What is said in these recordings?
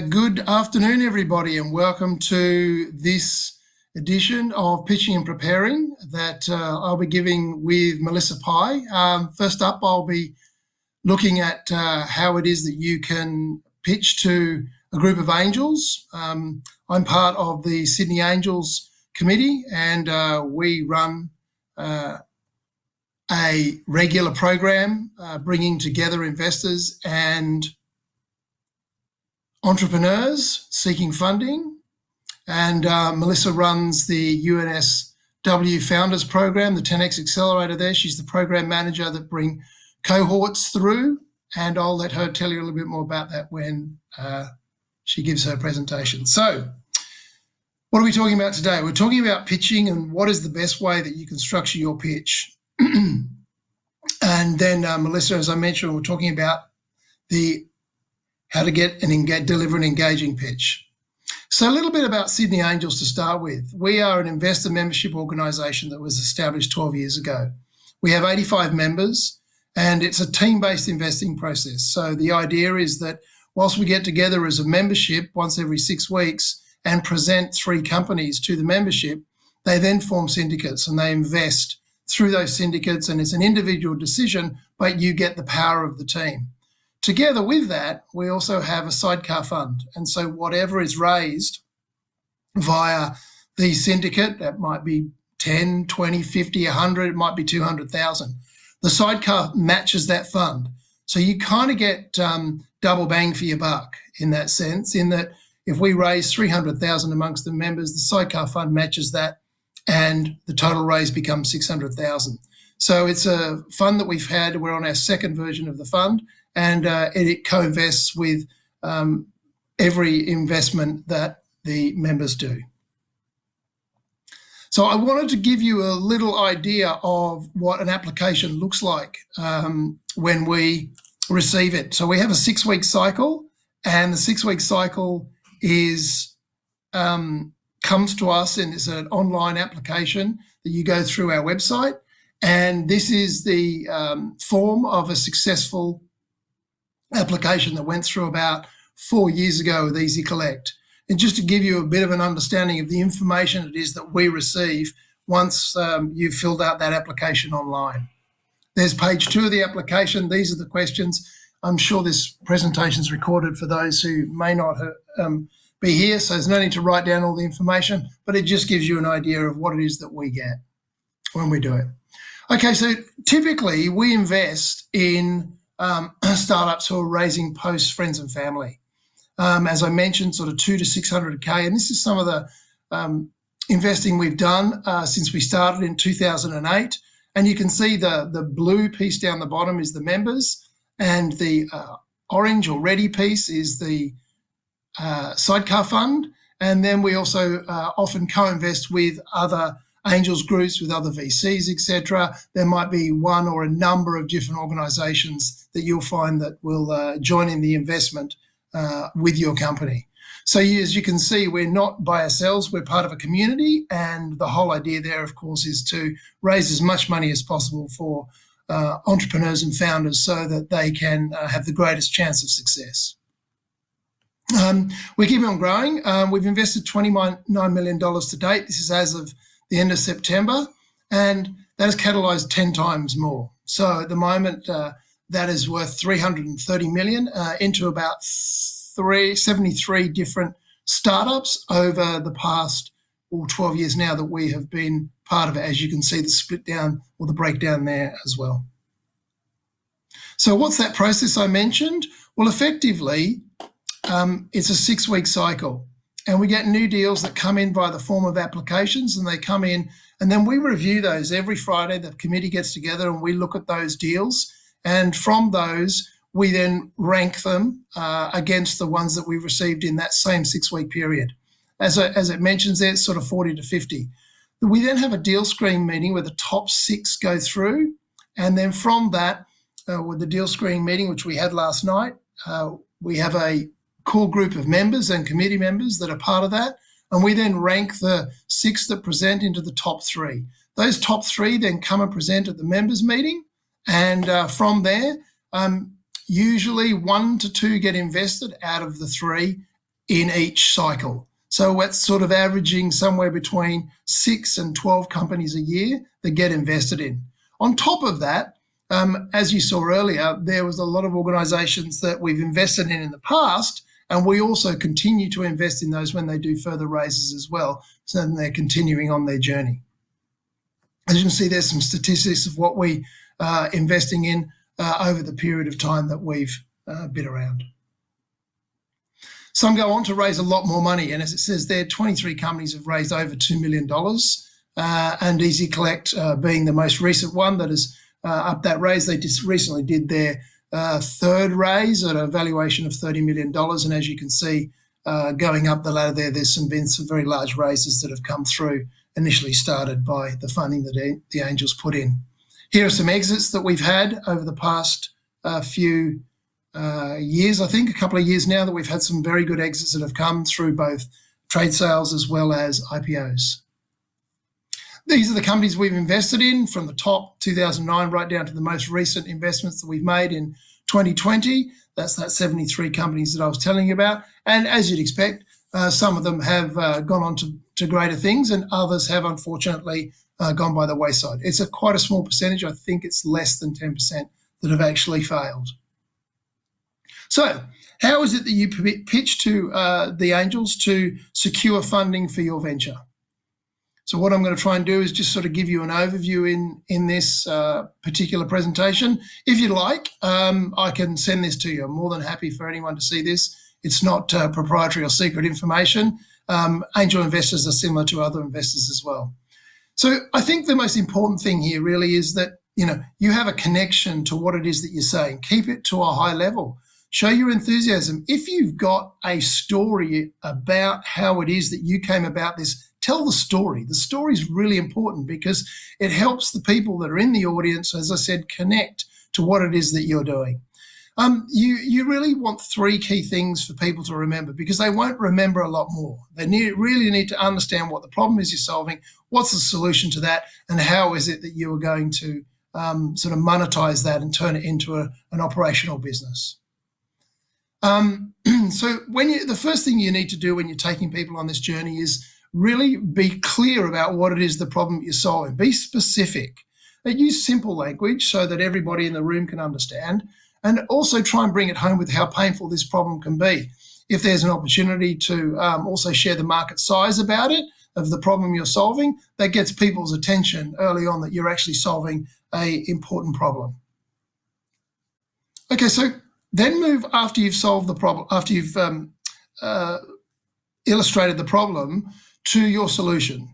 Good afternoon, everybody, and welcome to this edition of Pitching and Preparing that I'll be giving with Melissa Pye. First up, I'll be looking at how it is that you can pitch to a group of angels. I'm part of the Sydney Angels Committee, and we run a regular program bringing together investors and entrepreneurs seeking funding. And Melissa runs the UNSW Founders program, the 10X Accelerator there. She's the program manager that bring cohorts through, and I'll let her tell you a little bit more about that when she gives her presentation. So what are we talking about today? We're talking about pitching and what is the best way that you can structure your pitch. And then Melissa, as I mentioned, we're talking about how to get and deliver an engaging pitch. So a little bit about Sydney Angels to start with. We are an investor membership organisation that was established 12 years ago. We have 85 members, and it's a team-based investing process. So the idea is that whilst we get together as a membership once every 6 weeks and present 3 companies to the membership, they then form syndicates and they invest through those syndicates, and it's an individual decision, but you get the power of the team. Together with that, we also have a sidecar fund. And so whatever is raised via the syndicate, that might be 10, 20, 50, 100, it might be 200,000. The sidecar matches that fund. So you kind of get double bang for your buck in that sense, in that if we raise 300,000 amongst the members, the sidecar fund matches that and the total raise becomes 600,000. So it's a fund that we've had. We're on our second version of the fund, and it co-invests with every investment that the members do. So I wanted to give you a little idea of what an application looks like when we receive it. So we have a 6-week cycle, and the 6-week cycle is comes to us, and it's an online application that you go through our website. And this is the form of a successful application that went through about 4 years ago with Easy Collect. And just to give you a bit of an understanding of the information it is that we receive once you've filled out that application online. There's page 2 of the application. These are the questions. I'm sure this presentation is recorded for those who may not be here, so there's no need to write down all the information, but it just gives you an idea of what it is that we get when we do it. Okay, so typically we invest in startups who are raising post friends and family. As I mentioned, sort of 2 to 600K, and this is some of the investing we've done since we started in 2008. And you can see the blue piece down the bottom is the members, and the orange or reddy piece is the sidecar fund. And then we also often co-invest with other angels groups, with other VCs, etc. There might be one or a number of different organisations that you'll find that will join in the investment with your company. So as you can see, we're not by ourselves, we're part of a community, and the whole idea there, of course, is to raise as much money as possible for entrepreneurs and founders so that they can have the greatest chance of success. We're keeping on growing. We've invested $29 million to date. This is as of the end of September, and that has catalysed 10 times more. So at the moment, that is worth $330 million into about 73 different startups over the past 12 years now that we have been part of it. As you can see, the split down or the breakdown there as well. So what's that process I mentioned? Well, effectively, it's a 6-week cycle, and we get new deals that come in by the form of applications, and they come in, and then we review those every Friday. The committee gets together and we look at those deals, and from those we then rank them against the ones that we've received in that same 6-week period. As it mentions there, it's sort of 40 to 50. We then have a deal screen meeting where the top 6 go through, and then from that, with the deal screen meeting, which we had last night, we have a core group of members and committee members that are part of that, and we then rank the 6 that present into the top 3. Those top 3 then come and present at the members meeting, and from there, usually 1 to 2 get invested out of the 3, in each cycle. So it's sort of averaging somewhere between 6 and 12 companies a year that get invested in. On top of that, as you saw earlier, there was a lot of organisations that we've invested in the past, and we also continue to invest in those when they do further raises as well, so then they're continuing on their journey. As you can see, there's some statistics of what we are investing in over the period of time that we've been around. Some go on to raise a lot more money, and as it says there, 23 companies have raised over $2 million, and Easy Collect being the most recent one that has upped that raise. They just recently did their third raise at a valuation of $30 million, and as you can see, going up the ladder there, there's been some very large raises that have come through, initially started by the funding that the angels put in. Here are some exits that we've had over the past few years, I think a couple of years now, that we've had some very good exits that have come through both trade sales as well as IPOs. These are the companies we've invested in from the top 2009 right down to the most recent investments that we've made in 2020. That's that 73 companies that I was telling you about. And as you'd expect, some of them have gone on to greater things, and others have unfortunately gone by the wayside. It's quite a small percentage. I think it's less than 10% that have actually failed. So how is it that you pitch to the angels to secure funding for your venture? So what I'm going to try and do is just sort of give you an overview in this particular presentation. If you'd like, I can send this to you. I'm more than happy for anyone to see this. It's not proprietary or secret information. Angel investors are similar to other investors as well. So I think the most important thing here really is that, you have a connection to what it is that you're saying. Keep it to a high level. Show your enthusiasm. If you've got a story about how it is that you came about this, tell the story. The story is really important because it helps the people that are in the audience, as I said, connect to what it is that you're doing. You really want 3 key things for people to remember, because they won't remember a lot more. They really need to understand what the problem is you're solving, what's the solution to that, and how is it that you are going to sort of monetize that and turn it into an operational business. So the first thing you need to do when you're taking people on this journey is really be clear about what it is the problem you're solving. Be specific. Use simple language so that everybody in the room can understand, and also try and bring it home with how painful this problem can be. If there's an opportunity to also share the market size about it, of the problem you're solving, that gets people's attention early on that you're actually solving an important problem. Okay, so then move after you've solved the problem, after you've illustrated the problem, to your solution.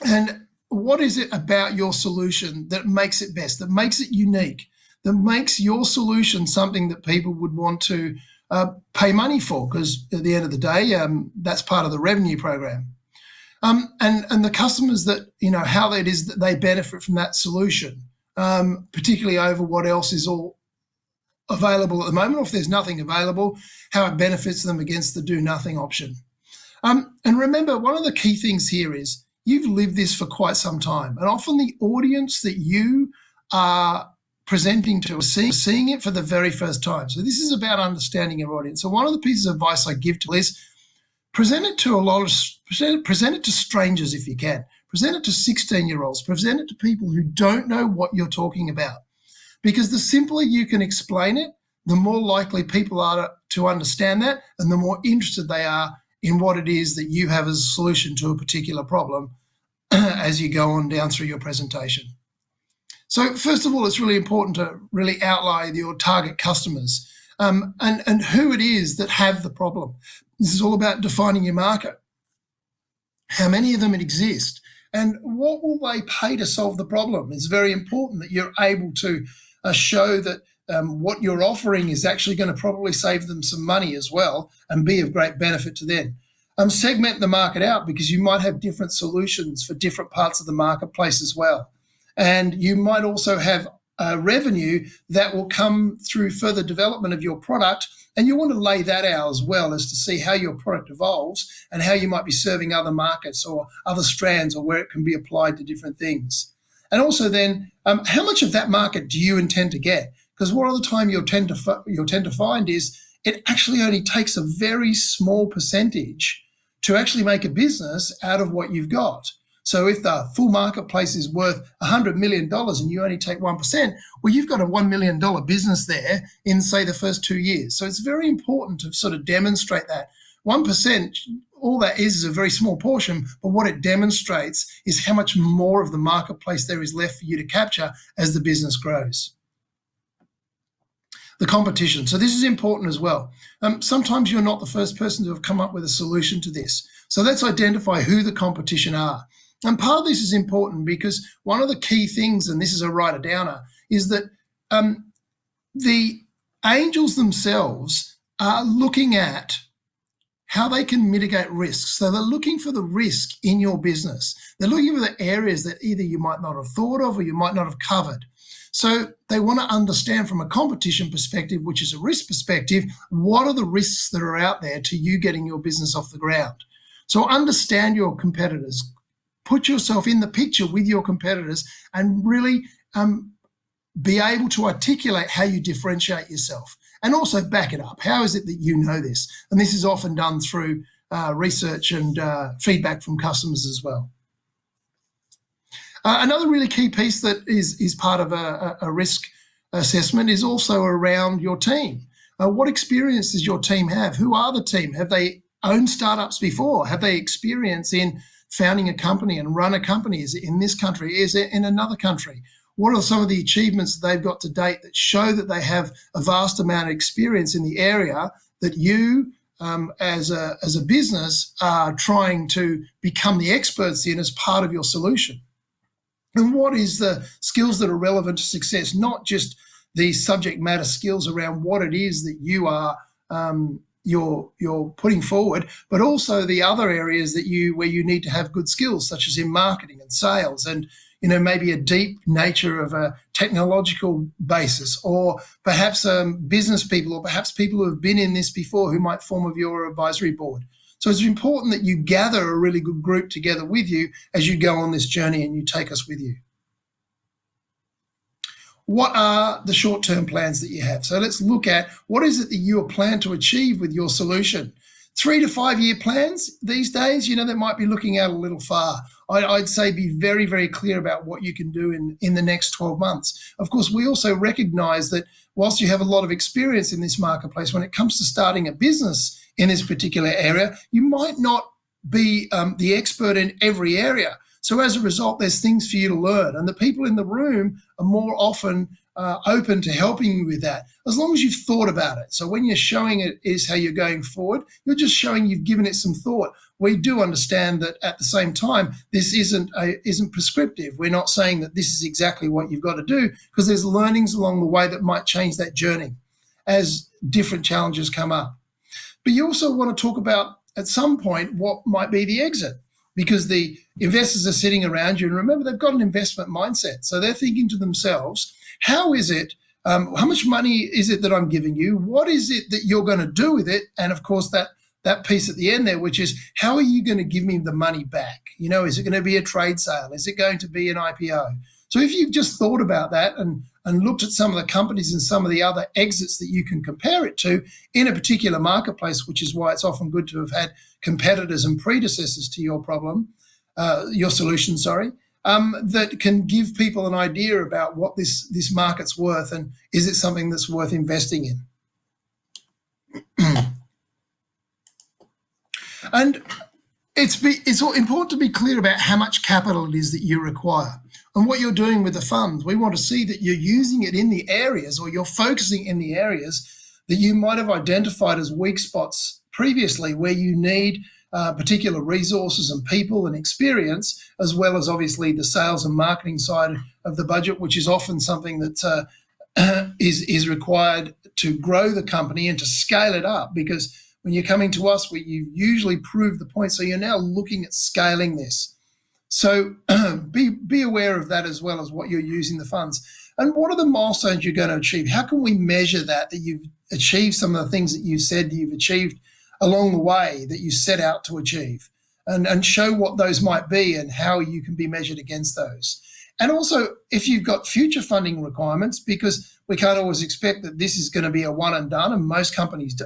And what is it about your solution that makes it best, that makes it unique, that makes your solution something that people would want to pay money for? Because at the end of the day, that's part of the revenue program. And the customers that, how it is that they benefit from that solution, particularly over what else is all available at the moment, or if there's nothing available, how it benefits them against the do nothing option. And remember, one of the key things here is you've lived this for quite some time, and often the audience that you are presenting to are seeing it for the very first time. So this is about understanding your audience. So one of the pieces of advice I give to is present it to strangers if you can. Present it to 16-year-olds. Present it to people who don't know what you're talking about. Because the simpler you can explain it, the more likely people are to understand that, and the more interested they are in what it is that you have as a solution to a particular problem as you go on down through your presentation. So first of all, it's really important to really outline your target customers and who it is that have the problem. This is all about defining your market. How many of them exist, and what will they pay to solve the problem? It's very important that you're able to show that what you're offering is actually going to probably save them some money as well and be of great benefit to them. Segment the market out, because you might have different solutions for different parts of the marketplace as well. And you might also have revenue that will come through further development of your product, and you want to lay that out as well as to see how your product evolves and how you might be serving other markets or other strands, or where it can be applied to different things. And also then, how much of that market do you intend to get? Because what other time you'll tend to find is it actually only takes a very small percentage to actually make a business out of what you've got. So if the full marketplace is worth $100 million and you only take 1%, well, you've got a $1 million business there in, say, the first 2 years. So it's very important to sort of demonstrate that. 1%, all that is a very small portion, but what it demonstrates is how much more of the marketplace there is left for you to capture as the business grows. The competition. So this is important as well. Sometimes you're not the first person to have come up with a solution to this. So let's identify who the competition are. And part of this is important because one of the key things, and this is a writer-downer, is that the angels themselves are looking at how they can mitigate risks. So they're looking for the risk in your business. They're looking for the areas that either you might not have thought of or you might not have covered. So they want to understand from a competition perspective, which is a risk perspective, what are the risks that are out there to you getting your business off the ground? So understand your competitors, put yourself in the picture with your competitors and really be able to articulate how you differentiate yourself and also back it up. How is it that you know this? And this is often done through research and feedback from customers as well. Another really key piece that is part of a risk assessment is also around your team. What experience does your team have? Who are the team? Have they owned startups before? Have they experience in founding a company and run a company? Is it in this country? Is it in another country? What are some of the achievements that they've got to date that show that they have a vast amount of experience in the area that you as a business are trying to become the experts in as part of your solution? And what is the skills that are relevant to success, not just the subject matter skills around what it is that you are you're putting forward, but also the other areas that where you need to have good skills, such as in marketing and sales, and maybe a deep nature of a technological basis, or perhaps business people, or perhaps people who have been in this before who might form of your advisory board. So it's important that you gather a really good group together with you as you go on this journey and you take us with you. What are the short-term plans that you have? So let's look at what is it that you plan to achieve with your solution. 3 to 5 year plans these days, they might be looking out a little far. I'd say be very, very clear about what you can do in the next 12 months. Of course, we also recognize that whilst you have a lot of experience in this marketplace, when it comes to starting a business in this particular area, you might not be the expert in every area. So as a result, there's things for you to learn. And the people in the room are more often open to helping you with that, as long as you've thought about it. So when you're showing it is how you're going forward, you're just showing you've given it some thought. We do understand that at the same time, this isn't prescriptive. We're not saying that this is exactly what you've got to do, because there's learnings along the way that might change that journey as different challenges come up. But you also want to talk about, at some point, what might be the exit, because the investors are sitting around you, and remember, they've got an investment mindset. So they're thinking to themselves, how is it, how much money is it that I'm giving you? What is it that you're going to do with it? And of course, that piece at the end there, which is, how are you going to give me the money back? Is it going to be a trade sale? Is it going to be an IPO? So if you've just thought about that and looked at some of the companies and some of the other exits that you can compare it to in a particular marketplace, which is why it's often good to have had competitors and predecessors to your problem, your solution, that can give people an idea about what this market's worth, and is it something that's worth investing in. And it's important to be clear about how much capital it is that you require and what you're doing with the funds. We want to see that you're using it in the areas, or you're focusing in the areas that you might have identified as weak spots previously, where you need particular resources and people and experience, as well as obviously the sales and marketing side of the budget, which is often something that is required to grow the company and to scale it up, because when you're coming to us, you've usually proved the point. So you're now looking at scaling this. So be aware of that, as well as what you're using the funds. And what are the milestones you're going to achieve? How can we measure that you've achieved some of the things that you said you've achieved along the way that you set out to achieve, and show what those might be and how you can be measured against those. And also, if you've got future funding requirements, because we can't always expect that this is going to be a one and done, and most companies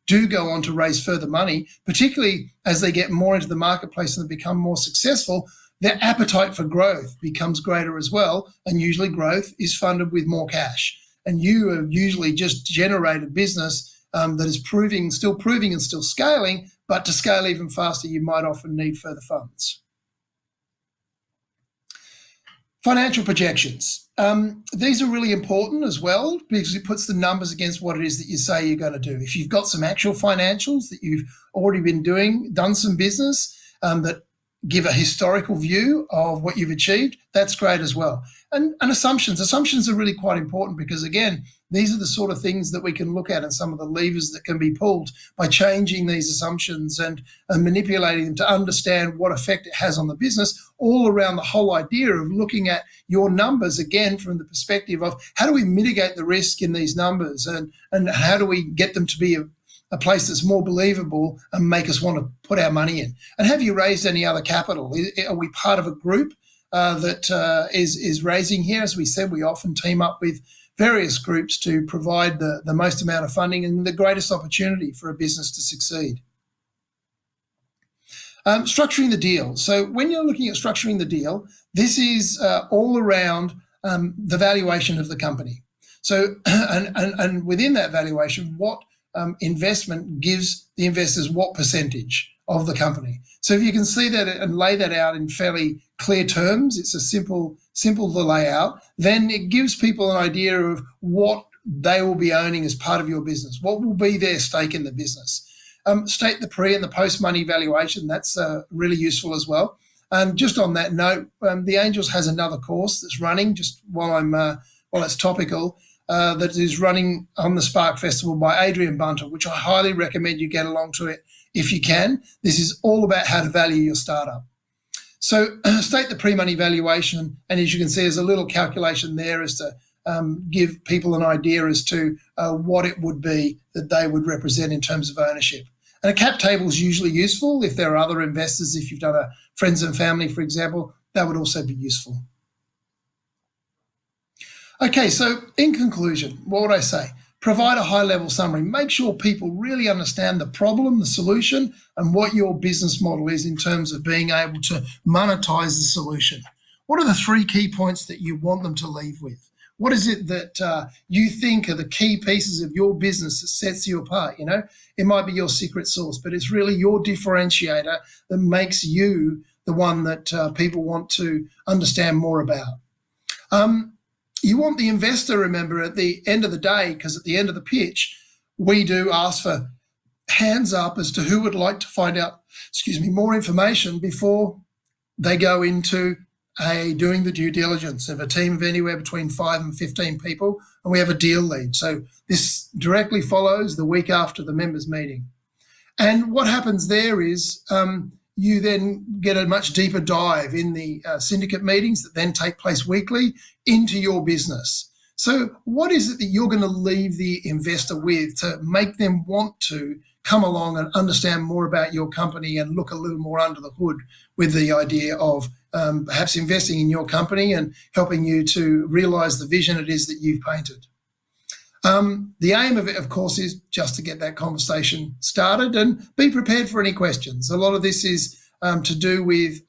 do go on to raise further money, particularly as they get more into the marketplace and they become more successful, their appetite for growth becomes greater as well, and usually growth is funded with more cash. And you have usually just generated business that is still proving and still scaling, but to scale even faster, you might often need further funds. Financial projections. These are really important as well because it puts the numbers against what it is that you say you're going to do. If you've got some actual financials that you've already done some business that give a historical view of what you've achieved, that's great as well. And assumptions. Assumptions are really quite important because, again, these are the sort of things that we can look at and some of the levers that can be pulled by changing these assumptions and manipulating them to understand what effect it has on the business, all around the whole idea of looking at your numbers, again, from the perspective of how do we mitigate the risk in these numbers and how do we get them to be a place that's more believable and make us want to put our money in. And have you raised any other capital? Are we part of a group that is raising here? As we said, we often team up with various groups to provide the most amount of funding and the greatest opportunity for a business to succeed. Structuring the deal. So when you're looking at structuring the deal, this is all around the valuation of the company. So and within that valuation, what investment gives the investors what percentage of the company. So if you can see that and lay that out in fairly clear terms, it's a simple to lay out, then it gives people an idea of what they will be owning as part of your business. What will be their stake in the business? State the pre and the post money valuation. That's really useful as well. And just on that note, the Angels has another course that's running just while it's topical. That is running on the Spark Festival by Adrian Bunter, which I highly recommend you get along to it if you can. This is all about how to value your startup. So state the pre-money valuation, and as you can see, there's a little calculation there as to give people an idea as to what it would be that they would represent in terms of ownership. And a cap table is usually useful if there are other investors. If you've done a friends and family, for example, that would also be useful. Okay, so in conclusion, what would I say? Provide a high-level summary. Make sure people really understand the problem, the solution, and what your business model is in terms of being able to monetize the solution. What are the 3 key points that you want them to leave with? What is it that you think are the key pieces of your business that sets you apart? You know, it might be your secret sauce, but it's really your differentiator that makes you the one that people want to understand more about. You want the investor, remember, at the end of the day, because at the end of the pitch, we do ask for hands up as to who would like to find out, more information before they go into doing the due diligence of a team of anywhere between 5 and 15 people, and we have a deal lead. So this directly follows the week after the members meeting. And what happens there is you then get a much deeper dive in the syndicate meetings that then take place weekly into your business. So what is it that you're going to leave the investor with to make them want to come along and understand more about your company and look a little more under the hood with the idea of perhaps investing in your company and helping you to realize the vision it is that you've painted? The aim of it, of course, is just to get that conversation started and be prepared for any questions. A lot of this is to do with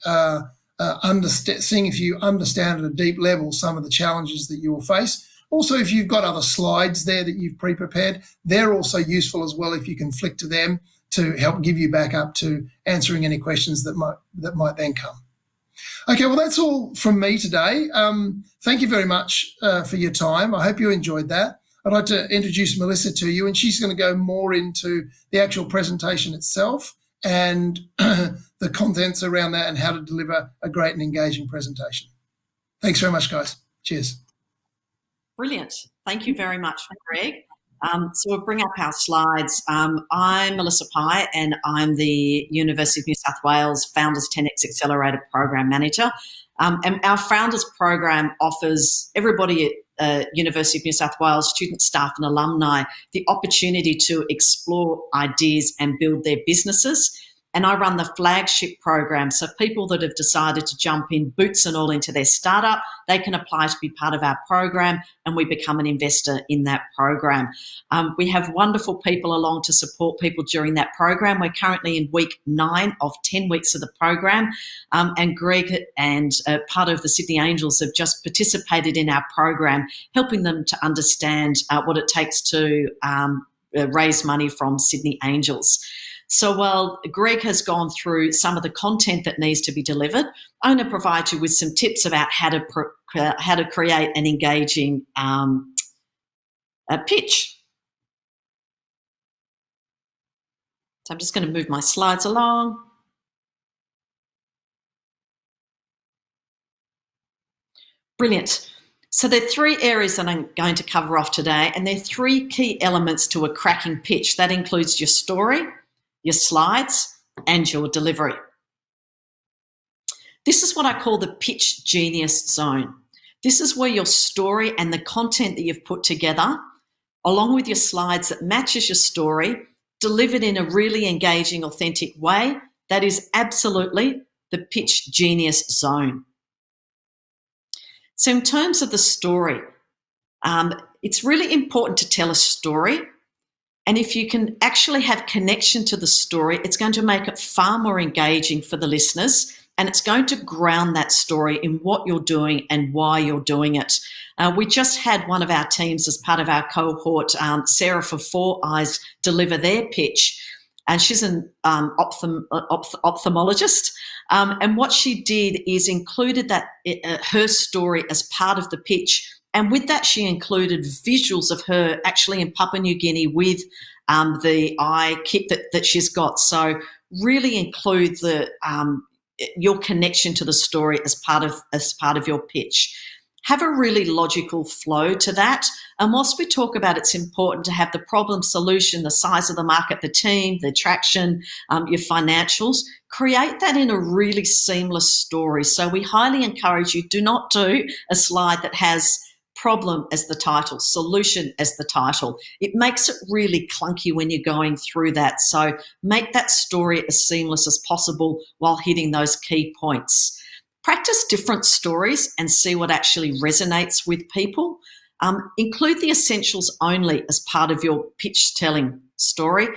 seeing if you understand at a deep level some of the challenges that you will face. Also, if you've got other slides there that you've pre-prepared, they're also useful as well if you can flick to them to help give you back up to answering any questions that might then come. Okay, well, that's all from me today. Thank you very much for your time. I hope you enjoyed that. I'd like to introduce Melissa to you, and she's going to go more into the actual presentation itself and the contents around that and how to deliver a great and engaging presentation. Thanks very much, guys. Cheers. Brilliant. Thank you very much, Greg. So we'll bring up our slides. I'm Melissa Pye, and I'm the University of New South Wales Founders 10X Accelerator Program Manager. And our Founders Program offers everybody at University of New South Wales, students, staff and alumni, the opportunity to explore ideas and build their businesses and I run the flagship program. So people that have decided to jump in boots and all into their startup, they can apply to be part of our program, and we become an investor in that program. We have wonderful people along to support people during that program. We're currently in week 9 of 10 weeks of the program, and Greg and part of the Sydney Angels have just participated in our program, helping them to understand what it takes to raise money from Sydney Angels. So while Greg has gone through some of the content that needs to be delivered, I'm going to provide you with some tips about how to create an engaging pitch. So I'm just going to move my slides along. Brilliant. So there are 3 areas that I'm going to cover off today, and there are 3 key elements to a cracking pitch. That includes your story, your slides, and your delivery. This is what I call the pitch genius zone. This is where your story and the content that you've put together, along with your slides that matches your story, delivered in a really engaging, authentic way, that is absolutely the pitch genius zone. So in terms of the story, it's really important to tell a story. And if you can actually have connection to the story, it's going to make it far more engaging for the listeners, and it's going to ground that story in what you're doing and why you're doing it. We just had one of our teams as part of our cohort, Sarah for 4 Eyes, deliver their pitch. And she's an ophthalmologist. And what she did is included her story as part of the pitch. And with that, she included visuals of her actually in Papua New Guinea with the eye kit that she's got. So really include your connection to the story as part of your pitch. Have a really logical flow to that. And whilst we talk about it's important to have the problem solution, the size of the market, the team, the traction, your financials, create that in a really seamless story. So we highly encourage you, do not do a slide that has problem as the title, solution as the title. It makes it really clunky when you're going through that. So make that story as seamless as possible while hitting those key points. Practice different stories and see what actually resonates with people. Include the essentials only as part of your pitch telling story.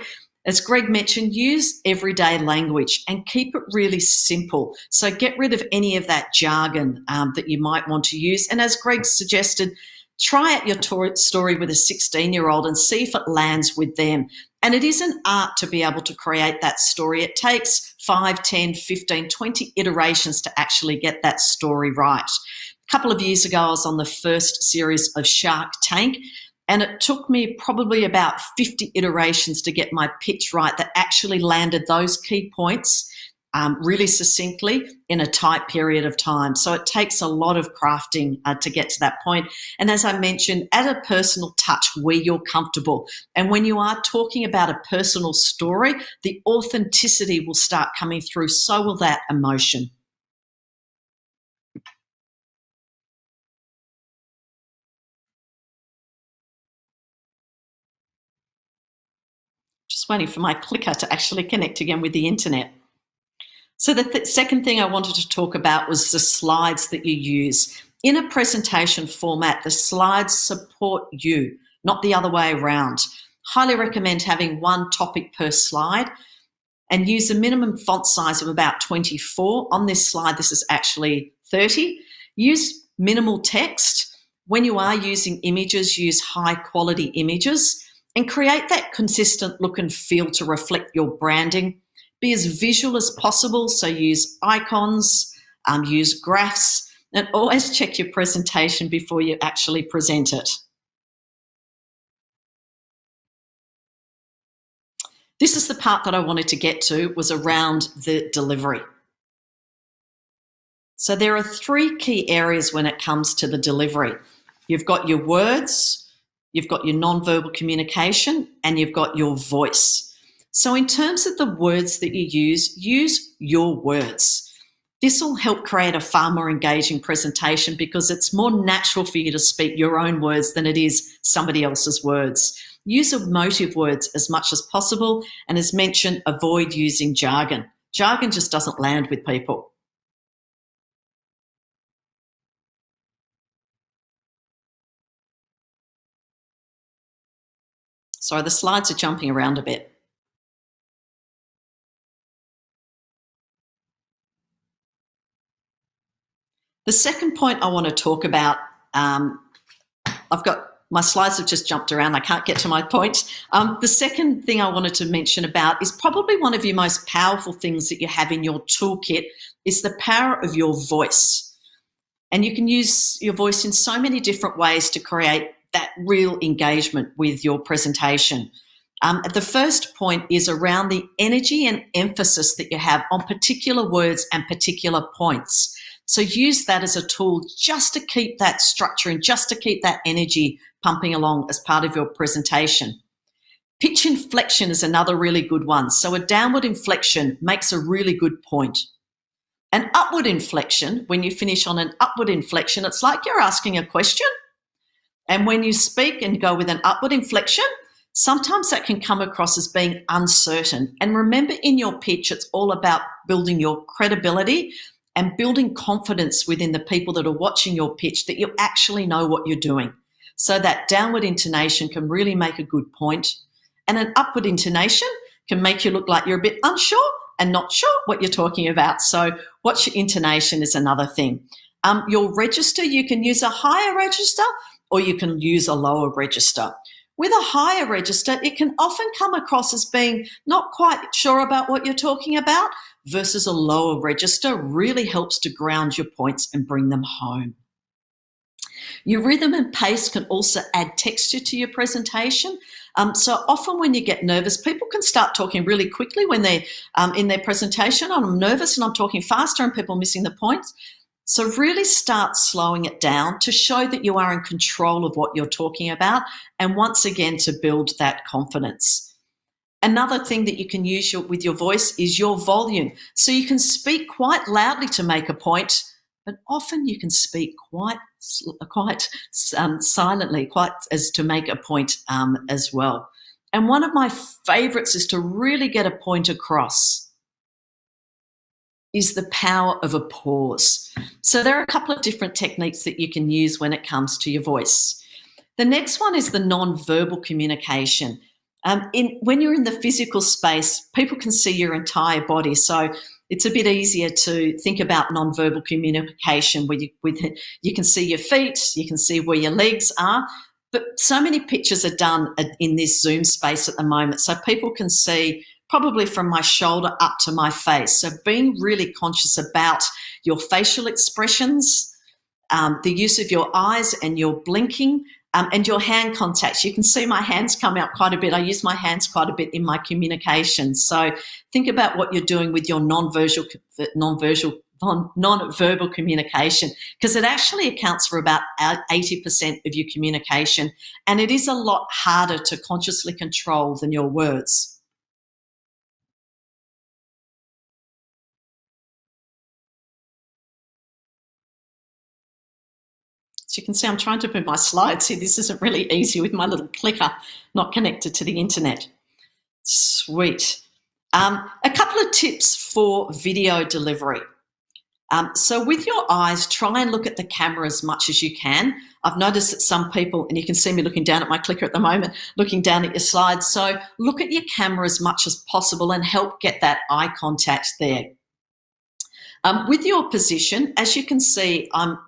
As Greg mentioned, use everyday language and keep it really simple. So get rid of any of that jargon that you might want to use. And as Greg suggested, try out your story with a 16-year-old and see if it lands with them. And it is an art to be able to create that story. It takes 5, 10, 15, 20 iterations to actually get that story right. A couple of years ago, I was on the first series of Shark Tank, and it took me probably about 50 iterations to get my pitch right that actually landed those key points really succinctly in a tight period of time. So it takes a lot of crafting to get to that point. And as I mentioned, add a personal touch where you're comfortable. And when you are talking about a personal story, the authenticity will start coming through. So will that emotion. Just waiting for my clicker to actually connect again with the internet. So the second thing I wanted to talk about was the slides that you use. In a presentation format, the slides support you, not the other way around. Highly recommend having one topic per slide and use a minimum font size of about 24. On this slide, this is actually 30. Use minimal text. When you are using images, use high quality images and create that consistent look and feel to reflect your branding. Be as visual as possible, so use icons, use graphs, and always check your presentation before you actually present it. This is the part that I wanted to get to, was around the delivery. So there are 3 key areas when it comes to the delivery. You've got your words, you've got your nonverbal communication, and you've got your voice. So in terms of the words that you use your words. This will help create a far more engaging presentation because it's more natural for you to speak your own words than it is somebody else's words. Use emotive words as much as possible, and as mentioned, avoid using jargon. Jargon just doesn't land with people. Sorry, the slides are jumping around a bit. The second point I want to talk about, my slides have just jumped around. I can't get to my point. The second thing I wanted to mention about is probably one of your most powerful things that you have in your toolkit is the power of your voice. And you can use your voice in so many different ways to create that real engagement with your presentation. The first point is around the energy and emphasis that you have on particular words and particular points. So use that as a tool just to keep that structure and just to keep that energy pumping along as part of your presentation. Pitch inflection is another really good one. So a downward inflection makes a really good point. An upward inflection, when you finish on an upward inflection, it's like you're asking a question. And when you speak and go with an upward inflection, sometimes that can come across as being uncertain. And remember, in your pitch, it's all about building your credibility and building confidence within the people that are watching your pitch that you actually know what you're doing. So that downward intonation can really make a good point. And an upward intonation can make you look like you're a bit unsure and not sure what you're talking about. So watch your intonation is another thing. Your register, you can use a higher register or you can use a lower register. With a higher register, it can often come across as being not quite sure about what you're talking about, versus a lower register really helps to ground your points and bring them home. Your rhythm and pace can also add texture to your presentation. So often when you get nervous, people can start talking really quickly when they're in their presentation. I'm nervous and I'm talking faster and people are missing the points. So really start slowing it down to show that you are in control of what you're talking about, and once again to build that confidence. Another thing that you can use with your voice is your volume. So you can speak quite loudly to make a point, but often you can speak quite silently, quite as to make a point as well. And one of my favorites is to really get a point across is the power of a pause. So there are a couple of different techniques that you can use when it comes to your voice. The next one is the non-verbal communication. When you're in the physical space, people can see your entire body. So it's a bit easier to think about non-verbal communication where you can see your feet, you can see where your legs are. But so many pictures are done in this Zoom space at the moment. So people can see probably from my shoulder up to my face. So being really conscious about your facial expressions, the use of your eyes and your blinking, and your hand contacts. You can see my hands come out quite a bit. I use my hands quite a bit in my communication. So think about what you're doing with your non-verbal communication, because it actually accounts for about 80% of your communication, and it is a lot harder to consciously control than your words. So you can see I'm trying to move my slides here. This isn't really easy with my little clicker not connected to the internet. Sweet. A couple of tips for video delivery. So with your eyes, try and look at the camera as much as you can. I've noticed that some people, and you can see me looking down at my clicker at the moment, looking down at your slides. So look at your camera as much as possible and help get that eye contact there. With your position, as you can see, I'm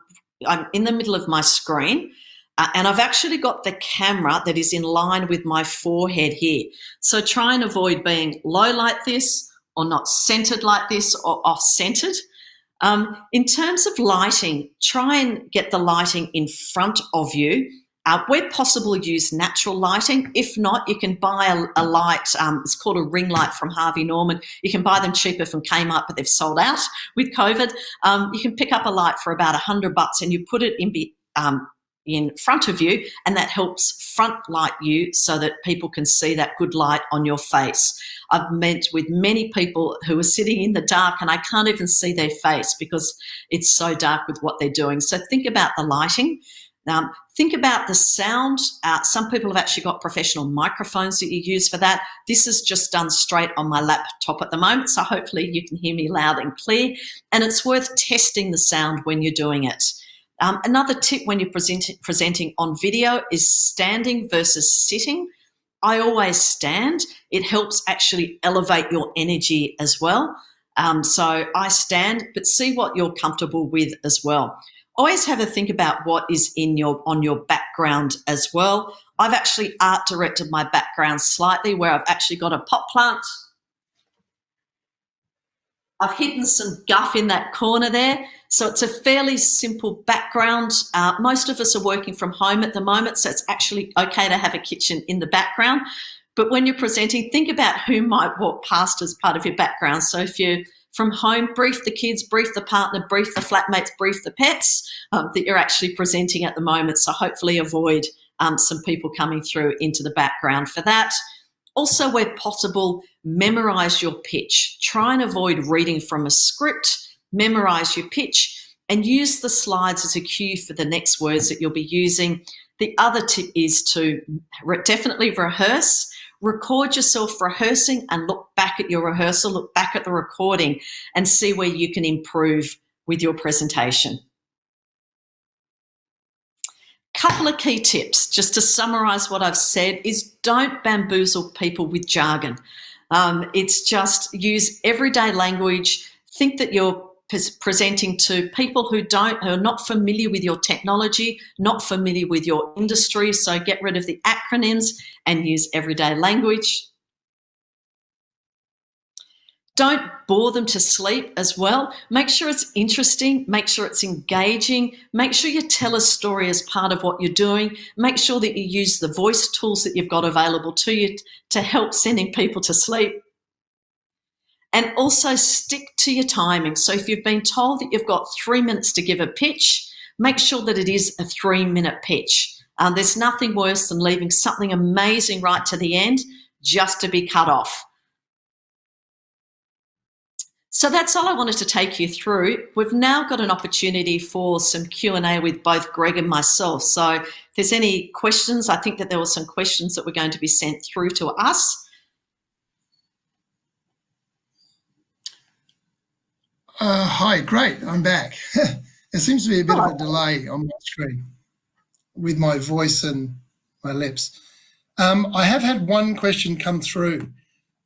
in the middle of my screen, and I've actually got the camera that is in line with my forehead here. So try and avoid being low like this, or not centered like this, or off-centered. In terms of lighting, try and get the lighting in front of you. Where possible, use natural lighting. If not, you can buy a light. It's called a ring light from Harvey Norman. You can buy them cheaper from Kmart, but they've sold out with COVID. You can pick up a light for about $100 and you put it in front of you, and that helps front light you so that people can see that good light on your face. I've met with many people who are sitting in the dark and I can't even see their face because it's so dark with what they're doing. So think about the lighting. Think about the sound. Some people have actually got professional microphones that you use for that. This is just done straight on my laptop at the moment, so hopefully you can hear me loud and clear. And it's worth testing the sound when you're doing it. Another tip when you're presenting on video is standing versus sitting. I always stand. It helps actually elevate your energy as well. So I stand, but see what you're comfortable with as well. Always have a think about what is on your background as well. I've actually art directed my background slightly, where I've actually got a pot plant. I've hidden some guff in that corner there. So it's a fairly simple background. Most of us are working from home at the moment, so it's actually okay to have a kitchen in the background. But when you're presenting, think about who might walk past as part of your background. So if you're from home, brief the kids, brief the partner, brief the flatmates, brief the pets that you're actually presenting at the moment. So hopefully avoid some people coming through into the background for that. Also, where possible, memorize your pitch. Try and avoid reading from a script. Memorize your pitch and use the slides as a cue for the next words that you'll be using. The other tip is to definitely rehearse. Record yourself rehearsing and look back at your rehearsal, look back at the recording and see where you can improve with your presentation. Couple of key tips, just to summarize what I've said, is don't bamboozle people with jargon. It's just use everyday language. Think that you're presenting to people who are not familiar with your technology, not familiar with your industry. So get rid of the acronyms and use everyday language. Don't bore them to sleep as well. Make sure it's interesting. Make sure it's engaging. Make sure you tell a story as part of what you're doing. Make sure that you use the voice tools that you've got available to you to help sending people to sleep. And also stick to your timing. So if you've been told that you've got 3 minutes to give a pitch, make sure that it is a 3-minute pitch. There's nothing worse than leaving something amazing right to the end just to be cut off. So that's all I wanted to take you through. We've now got an opportunity for some Q&A with both Greg and myself. So if there's any questions, I think that there were some questions that were going to be sent through to us. Hi, great, I'm back. There seems to be a bit of a delay on my screen with my voice and my lips. I have had one question come through,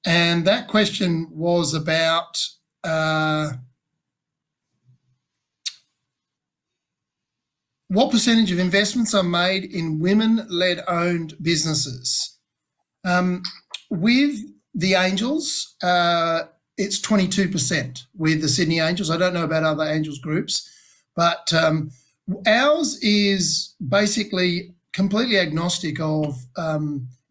and that question was about what percentage of investments are made in women-led owned businesses? With the Angels, it's 22% with the Sydney Angels. I don't know about other Angels groups, but ours is basically completely agnostic of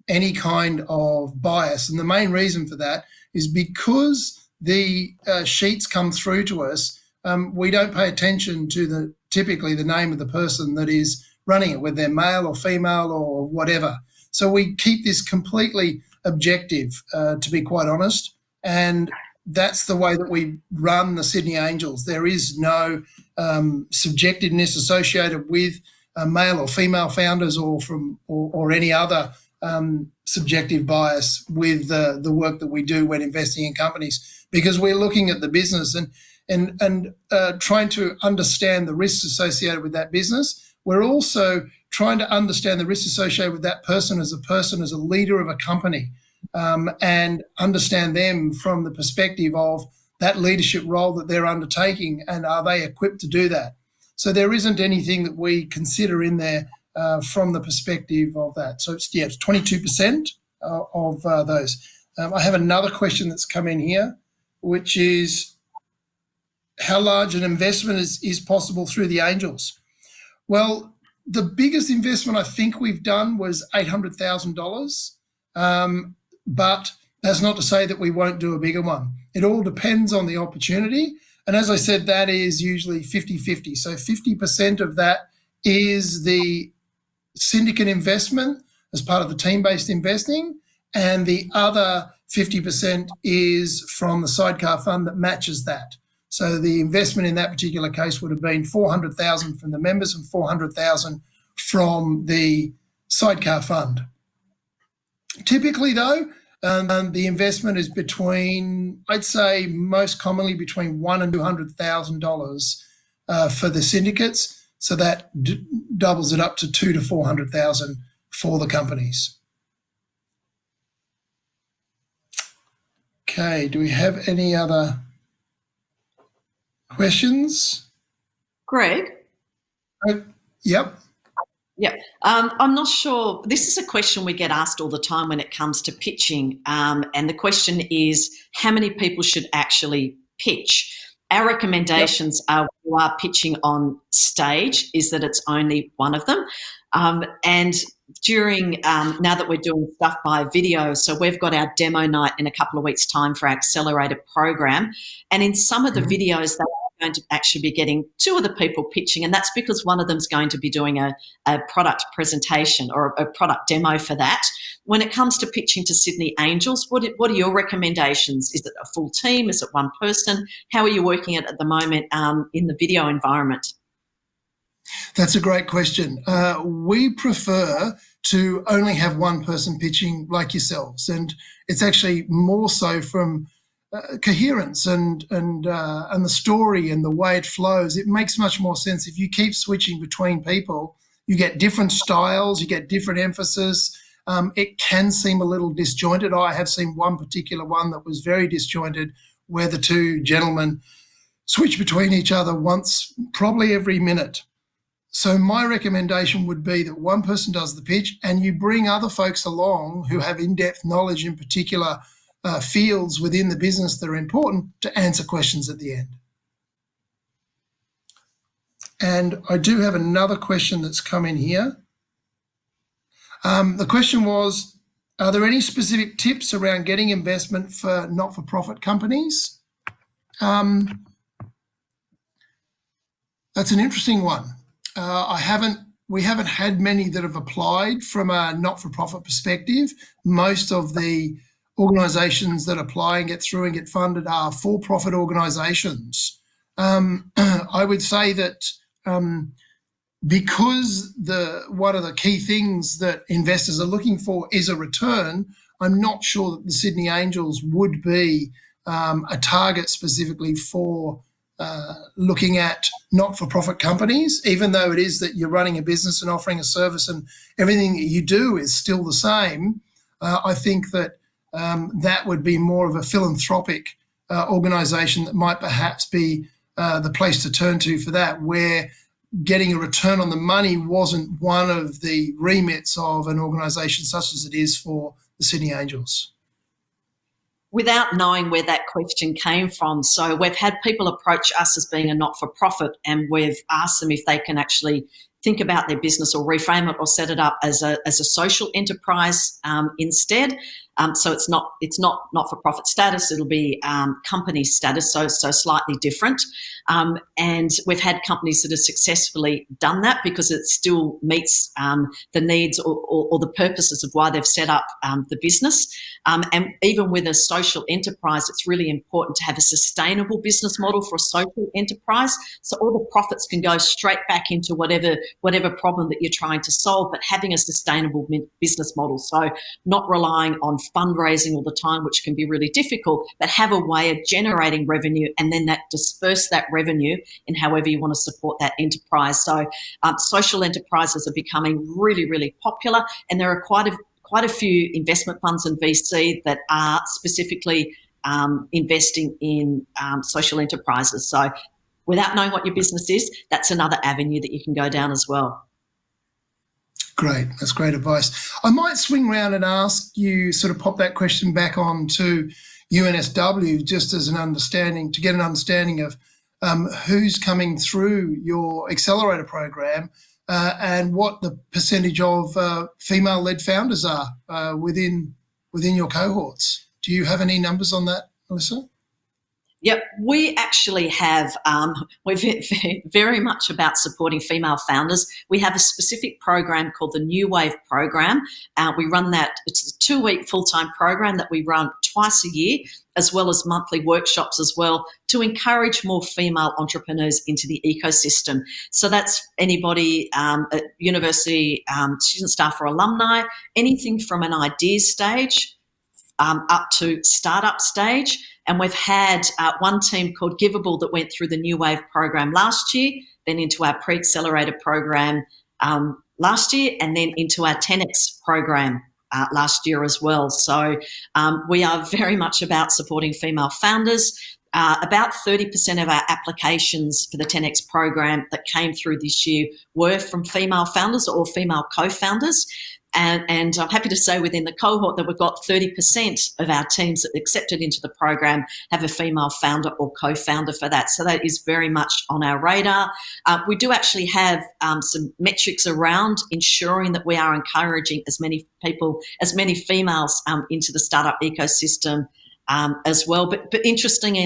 any kind of bias. And the main reason for that is because the sheets come through to us, we don't pay attention to typically the name of the person that is running it, whether they're male or female or whatever. So we keep this completely objective, to be quite honest. And that's the way that we run the Sydney Angels. There is no subjectiveness associated with male or female founders or any other subjective bias with the work that we do when investing in companies, because we're looking at the business and trying to understand the risks associated with that business. We're also trying to understand the risks associated with that person, as a leader of a company. And understand them from the perspective of that leadership role that they're undertaking, and are they equipped to do that? So there isn't anything that we consider in there from the perspective of that. So it's 22% of those. I have another question that's come in here, which is how large an investment is possible through the Angels? Well, the biggest investment I think we've done was $800,000. But that's not to say that we won't do a bigger one. It all depends on the opportunity. And as I said, that is usually 50-50. So 50% of that is the syndicate investment as part of the team-based investing, and the other 50% is from the sidecar fund that matches that. So the investment in that particular case would have been $400,000 from the members and $400,000 from the sidecar fund. Typically, though, the investment is between, I'd say, most commonly between $100,000 and $200,000 for the syndicates. So that doubles it up to $200,000 to $400,000 for the companies. Okay, do we have any other questions? Greg? Yep. Yeah, I'm not sure. This is a question we get asked all the time when it comes to pitching. And the question is, how many people should actually pitch? Our recommendations are, when you are pitching on stage, is that it's only one of them. And during, now that we're doing stuff by video, so we've got our demo night in a couple of weeks' time for our Accelerator program. And in some of the videos, they are going to actually be getting two of the people pitching, and that's because one of them's going to be doing a product presentation or a product demo for that. When it comes to pitching to Sydney Angels, what are your recommendations? Is it a full team? Is it one person? How are you working it at the moment in the video environment? That's a great question. We prefer to only have one person pitching like yourselves, and it's actually more so from coherence and the story and the way it flows. It makes much more sense if you keep switching between people. You get different styles, you get different emphasis. It can seem a little disjointed. I have seen one particular one that was very disjointed, where the two gentlemen switch between each other once, probably every minute. So my recommendation would be that one person does the pitch and you bring other folks along who have in-depth knowledge in particular fields within the business that are important to answer questions at the end. And I do have another question that's come in here. The question was, are there any specific tips around getting investment for not-for-profit companies? That's an interesting one. We haven't had many that have applied from a not-for-profit perspective. Most of the organisations that apply and get through and get funded are for-profit organisations. I would say that because one of the key things that investors are looking for is a return, I'm not sure that the Sydney Angels would be a target specifically for looking at not-for-profit companies, even though it is that you're running a business and offering a service and everything that you do is still the same. I think that that would be more of a philanthropic organisation that might perhaps be the place to turn to for that, where getting a return on the money wasn't one of the remits of an organisation such as it is for the Sydney Angels. Without knowing where that question came from, so we've had people approach us as being a not-for-profit, and we've asked them if they can actually think about their business or reframe it or set it up as a social enterprise instead. So it's not not-for-profit status, it'll be company status, so slightly different. And we've had companies that have successfully done that because it still meets the needs or the purposes of why they've set up the business. And even with a social enterprise, it's really important to have a sustainable business model for a social enterprise, so all the profits can go straight back into whatever problem that you're trying to solve, but having a sustainable business model. So not relying on fundraising all the time, which can be really difficult, but have a way of generating revenue and then disperse that revenue in however you want to support that enterprise. So social enterprises are becoming really, really popular, and there are quite a few investment funds and VC that are specifically investing in social enterprises. So without knowing what your business is, that's another avenue that you can go down as well. Great, that's great advice. I might swing around and ask you, sort of pop that question back on to UNSW just as an understanding, to get an understanding of who's coming through your Accelerator program and what the percentage of female-led founders are within your cohorts. Do you have any numbers on that, Melissa? Yep, we actually have, we're very much about supporting female founders. We have a specific program called the New Wave Program. We run that, it's a 2-week full-time program that we run twice a year, as well as monthly workshops as well, to encourage more female entrepreneurs into the ecosystem. So that's anybody at university, student, staff or alumni, anything from an idea stage up to startup stage. And we've had one team called Giveable that went through the New Wave program last year, then into our pre-accelerator program last year, and then into our 10X program last year as well. So we are very much about supporting female founders. About 30% of our applications for the 10X program that came through this year were from female founders or female co-founders. And I'm happy to say within the cohort that we've got 30% of our teams that accepted into the program have a female founder or co-founder for that. So that is very much on our radar. We do actually have some metrics around ensuring that we are encouraging as many people, as many females into the startup ecosystem as well. But interestingly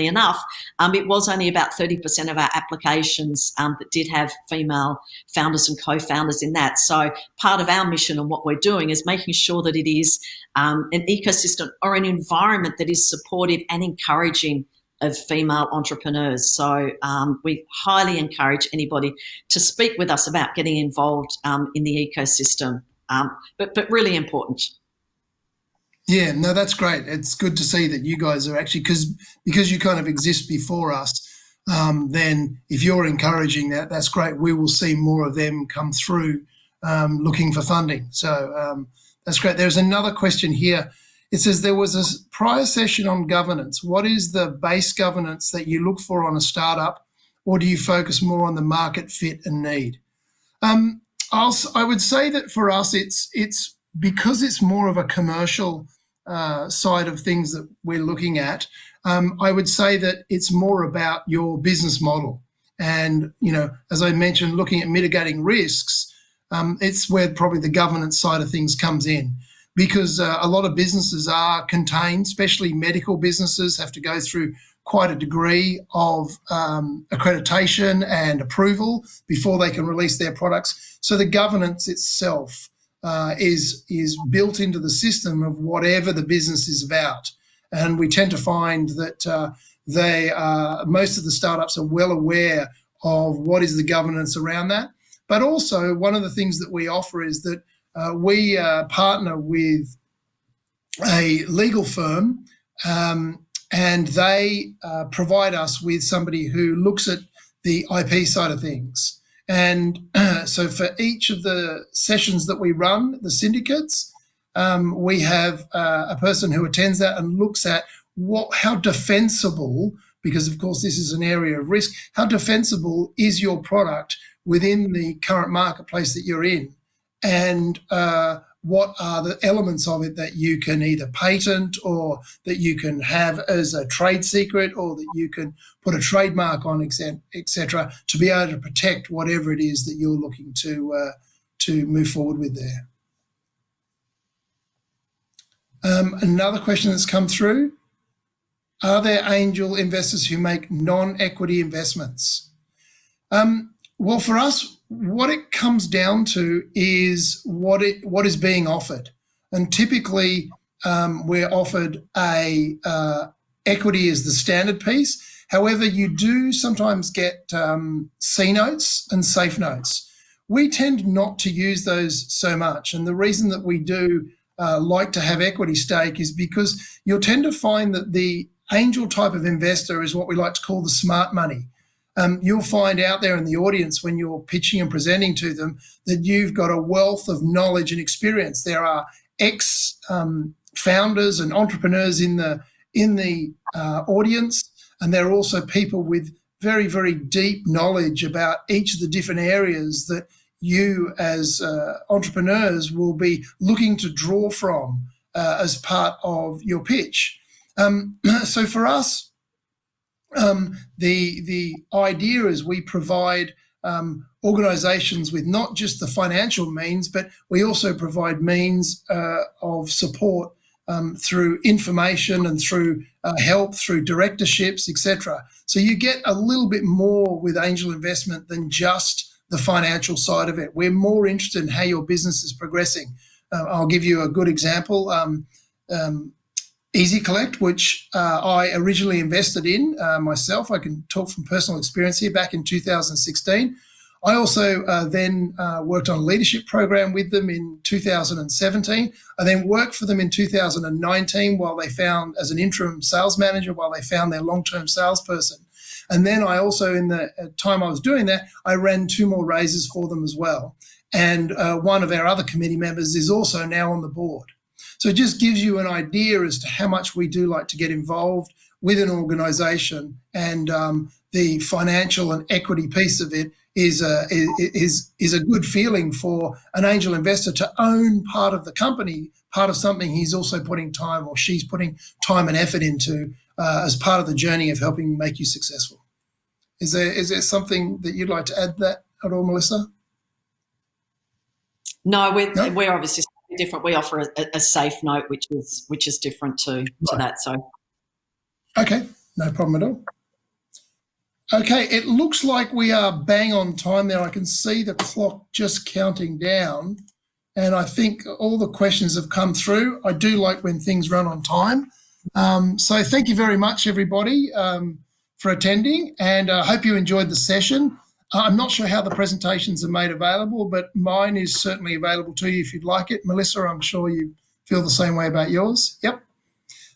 enough, it was only about 30% of our applications that did have female founders and co-founders in that. So part of our mission and what we're doing is making sure that it is an ecosystem or an environment that is supportive and encouraging of female entrepreneurs. So we highly encourage anybody to speak with us about getting involved in the ecosystem, but really important. Yeah, no, that's great. It's good to see that you guys are actually, because you kind of exist before us, then if you're encouraging that, that's great. We will see more of them come through looking for funding. So that's great. There's another question here. It says there was a prior session on governance. What is the base governance that you look for on a startup, or do you focus more on the market fit and need? I would say that for us, it's because it's more of a commercial side of things that we're looking at. I would say that it's more about your business model. And, as I mentioned, looking at mitigating risks, it's where probably the governance side of things comes in, because a lot of businesses are contained, especially medical businesses have to go through quite a degree of accreditation and approval before they can release their products. So the governance itself is built into the system of whatever the business is about. And we tend to find that most of the startups are well aware of what is the governance around that. But also one of the things that we offer is that we partner with a legal firm and they provide us with somebody who looks at the IP side of things. And so for each of the sessions that we run, the syndicates, we have a person who attends that and looks at how defensible, because of course this is an area of risk, how defensible is your product within the current marketplace that you're in, and what are the elements of it that you can either patent or that you can have as a trade secret or that you can put a trademark on, etc., to be able to protect whatever it is that you're looking to move forward with there. Another question that's come through: are there angel investors who make non-equity investments? Well, for us, what it comes down to is what is being offered, and typically we're offered a equity as the standard piece. However, you do sometimes get C notes and safe notes. We tend not to use those so much, and the reason that we do like to have equity stake is because you'll tend to find that the angel type of investor is what we like to call the smart money. You'll find out there in the audience when you're pitching and presenting to them that you've got a wealth of knowledge and experience. There are ex-founders and entrepreneurs in the audience, and there are also people with very, very deep knowledge about each of the different areas that you as entrepreneurs will be looking to draw from as part of your pitch. So for us, the idea is we provide organisations with not just the financial means, but we also provide means of support through information and through help, through directorships, etc. So you get a little bit more with angel investment than just the financial side of it. We're more interested in how your business is progressing. I'll give you a good example. Easy Collect, which I originally invested in myself. I can talk from personal experience here back in 2016. I also then worked on a leadership program with them in 2017. I then worked for them in 2019 while they found, as an interim sales manager, while they found their long-term salesperson. And then I also, in the time I was doing that, I ran 2 more raises for them as well. And one of our other committee members is also now on the board. So it just gives you an idea as to how much we do like to get involved with an organisation, and the financial and equity piece of it is a good feeling for an angel investor to own part of the company, part of something he's also putting time, or she's putting time and effort into as part of the journey of helping make you successful. Is there something that you'd like to add to that at all, Melissa? No, we're obviously different. We offer a safe note, which is different to that. So, okay, no problem at all. Okay, it looks like we are bang on time there. I can see the clock just counting down, and I think all the questions have come through. I do like when things run on time. So thank you very much, everybody, for attending, and I hope you enjoyed the session. I'm not sure how the presentations are made available, but mine is certainly available to you if you'd like it. Melissa, I'm sure you feel the same way about yours. Yep.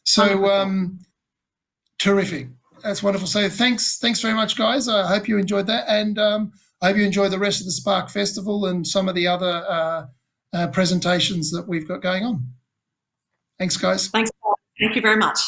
So terrific. That's wonderful. So thanks very much, guys. I hope you enjoyed that, and I hope you enjoy the rest of the Spark Festival and some of the other presentations that we've got going on. Thanks, guys. Thanks. Thank you very much.